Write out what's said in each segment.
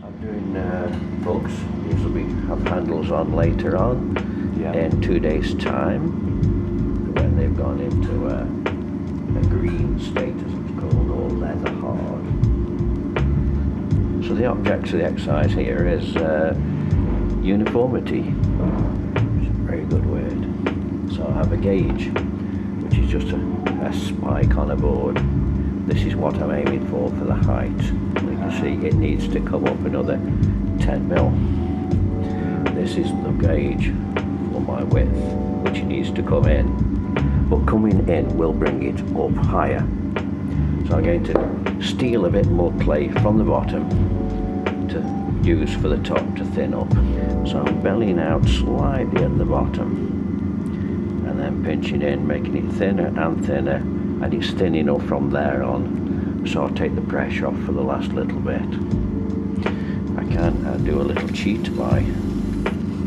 I'm doing books. These will be have handles on later on in 2 days' time when they've gone into a green state, as it's called, or leather hard. So the object of the exercise here is uniformity, which is a very good word. So I have a gauge, which is just a spike on a board. This is what I'm aiming for the height. You can see it needs to come up another 10 mil. This is the gauge for my width, which needs to come in. But coming in will bring it up higher. So I'm going to steal a bit more clay from the bottom to use for the top to thin up. So I'm bellying out slightly at the bottom and then pinching in, making it thinner and thinner, and it's thin enough from there on. So I'll take the pressure off for the last little bit. I can do a little cheat by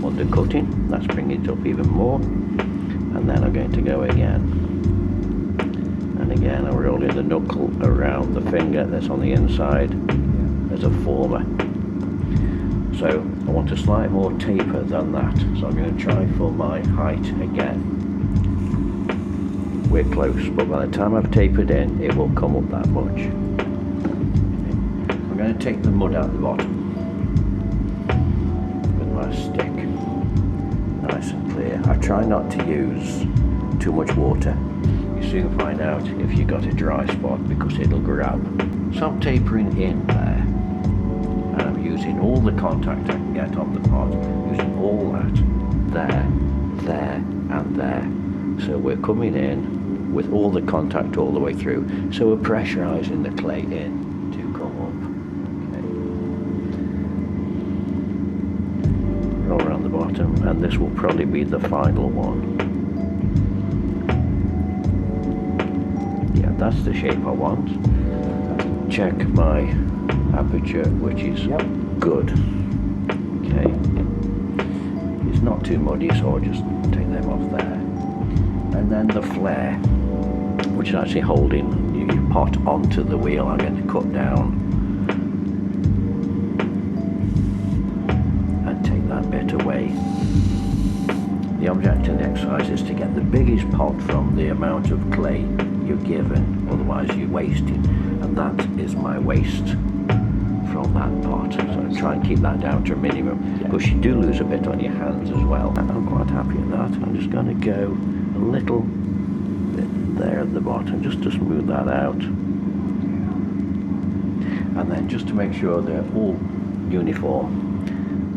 undercutting. That's bringing it up even more. And then I'm going to go again. And again, I'm rolling the knuckle around the finger that's on the inside as a former. So I want a slight more taper than that. So I'm going to try for my height again. We're close, but by the time I've tapered in, it will come up that much. I'm going to take the mud out the bottom with my stick, nice and clear. I try not to use too much water. You soon find out if you've got a dry spot because it'll grab. So I'm tapering in there, and I'm using all the contact I can get on the pot, using all that, there, and there. So we're coming in with all the contact all the way through. So we're pressurizing the clay in to come up. Okay. Roll around the bottom, and this will probably be the final one. Yeah, that's the shape I want. Check my aperture, which is good. Okay. It's not too muddy, so I'll just take them off there. And then the flare, which is actually holding your pot onto the wheel, I'm going to cut down and take that bit away. The object in the exercise is to get the biggest pot from the amount of clay you're given, otherwise you're wasting, and that is my waste from that pot. So try and keep that down to a minimum, because you do lose a bit on your hands as well. I'm quite happy with that. I'm just going to go a little bit there at the bottom just to smooth that out, and then just to make sure they're all uniform,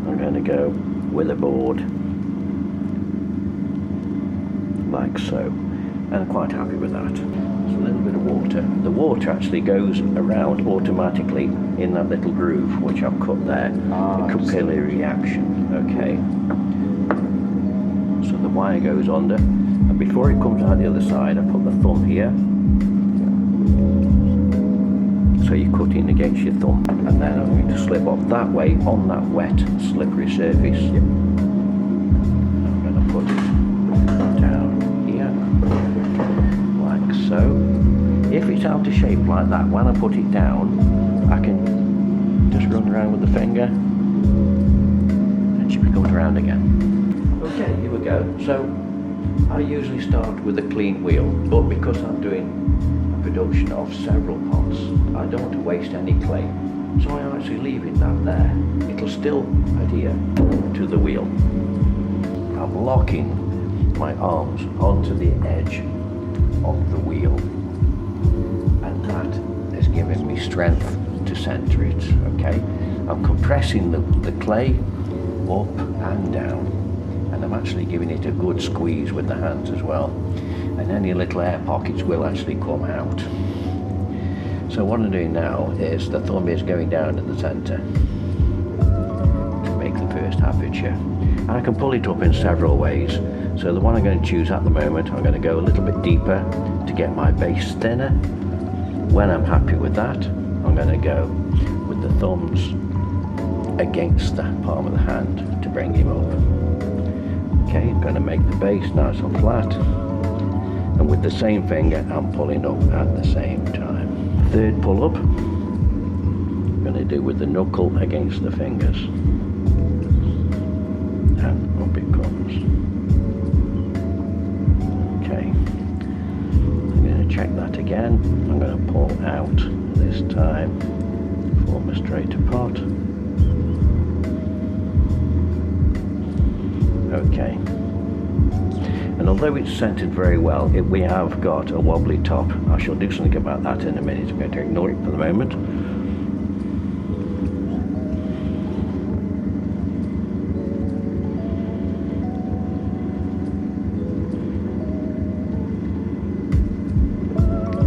I'm going to go with a board like so, and I'm quite happy with that. There's a little bit of water. The water actually goes around automatically in that little groove which I've cut there, the capillary reaction. Okay, so the wire goes under, and before it comes out the other side, I put the thumb here. So you're cutting against your thumb, and then I'm going to slip up that way on that wet, slippery surface. I'm going to put it down here, like so. If it's out of shape like that, when I put it down, I can just run around with the finger, and she becomes round again. Okay, here we go. So I usually start with a clean wheel, but because I'm doing a production of several pots, I don't want to waste any clay. So I'm actually leaving that there. It'll still adhere to the wheel. I'm locking my arms onto the edge of the wheel, and that is giving me strength to center it. Okay, I'm compressing the clay up and down, and I'm actually giving it a good squeeze with the hands as well, and any little air pockets will actually come out. So what I'm doing now is the thumb is going down in the center to make the first aperture, and I can pull it up in several ways. So the one I'm going to choose at the moment, I'm going to go a little bit deeper to get my base thinner. When I'm happy with that, I'm going to go with the thumbs against the palm of the hand to bring him up. Okay, I'm going to make the base nice and flat, and with the same finger I'm pulling up at the same time. Third pull up, I'm going to do with the knuckle against the fingers. And up it comes. Okay. I'm going to check that again. I'm going to pull out this time. Form a straighter pot. Okay. And although it's centered very well, we have got a wobbly top. I shall do something about that in a minute. I'm going to ignore it for the moment.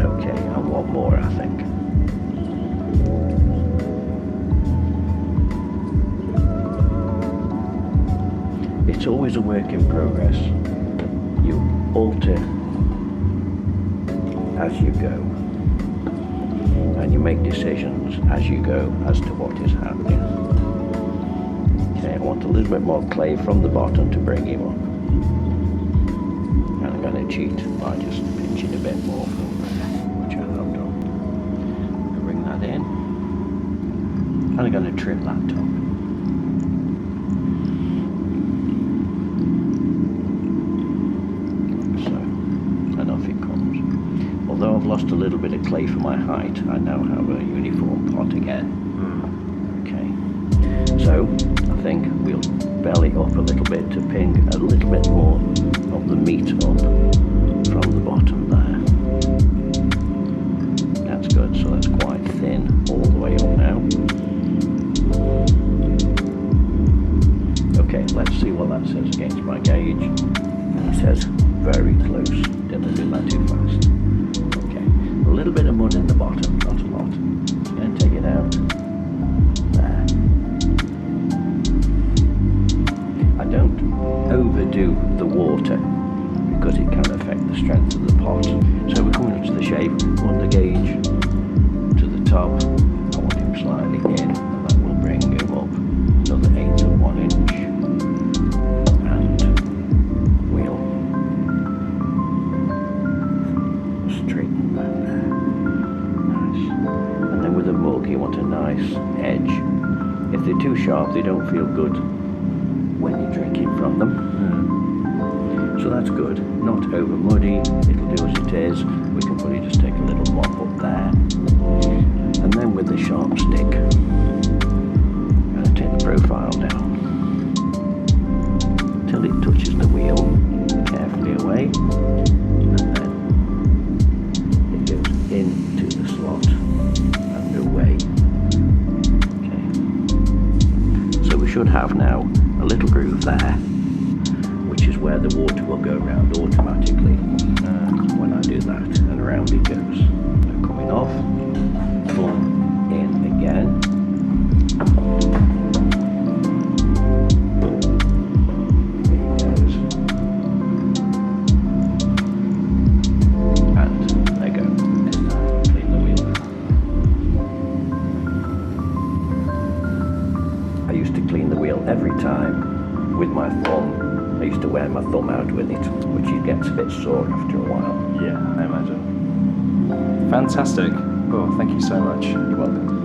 Okay, and one more, I think. It's always a work in progress. You alter as you go, and you make decisions as you go as to what is happening. Okay, I want a little bit more clay from the bottom to bring him up, and I'm going to cheat by just pinching a bit more from there, which I have done. I'll bring that in, and I'm going to trim that top. Although I've lost a little bit of clay for my height, I now have a uniform pot again. Okay, so I think we'll belly up a little bit to ping a little bit more of the meat up from the bottom there. That's good, so that's quite thin all the way up now. Okay, let's see what that says against my gauge. It says very close. Didn't I do that too fast? A little bit of mud in the bottom, not a lot. I'm going to take it out. There. I don't overdo the water because it can affect the strength of the pot. So we're coming up to the shape. On the gauge to the top, I want him slightly in, and that will bring him up another 1/8 of 1 inch. And we'll straighten that there. And then with a mug you want a nice edge. If they're too sharp they don't feel good when you're drinking from them. So that's good, not over muddy, it'll do as it is. We can probably just take a little mop up there. And then with the sharp stick, I'm going to take the profile down till it touches the wheel, carefully away. Into the slot and away. Okay. So we should have now a little groove there, which is where the water will go around automatically when I do that, and around it goes. So coming off, thumb in again. Every time with my thumb. I used to wear my thumb out with it, which it gets a bit sore after a while. Yeah, I imagine. Fantastic. Oh, thank you so much. You're welcome.